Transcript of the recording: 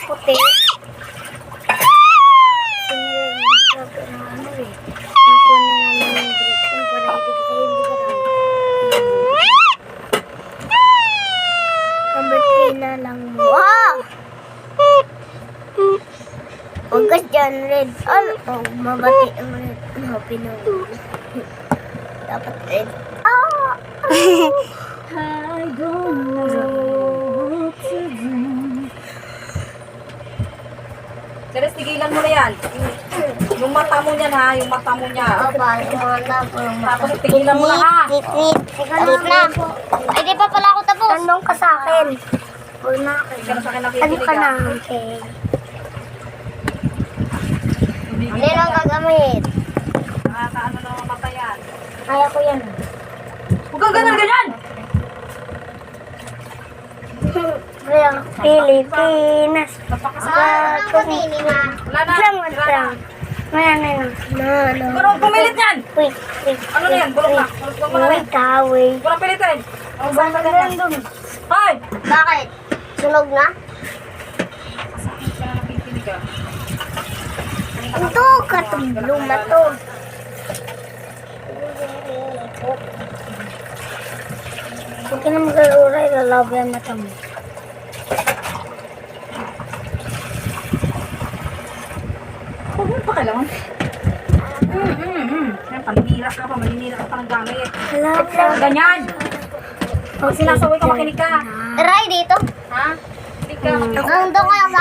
Puti. Number 3 na lang mo. Wow! Huwag dyan, red. Oh, mabati ang red. Dapat red. I don't know what to do. Teres, tigilan mo na yan. Yung mata mo niyan ha, yung mata mo niya. Tapos tigilan mo na ha. Wait na. Ay, di pa pala ako tapos. Tanong ka sa akin. Huwag na ako. Hindi ka na sa akin Ano nakikinig ka na? ha. Okay. Hindi lang gagamit. Nakakaano na ang mata yan. Kaya ko yan. Huwag kang ganyan! Pilipinas. Wala na. Lang. Maya na yun. Pero pumilit yan! Wait. Ano na yan? Bulok na. Bulok mo na rin. Wait. Walang pilitin. Ang Saan ka ganyan dun? Hoy! Bakit? Sunog na? Hindi ka na nakikinig ha. Ito, katulong na to. Huwag ka na mag-alura, ilalabo yung mata mo. Huwag mo pa kailangan. Yan, paninira ka pa. Maninira ka pa ng gamit. Ganyan! Pag sinasaway ka, makinig ka. Try dito. Ha? Hindi ka. Ang doon ko yung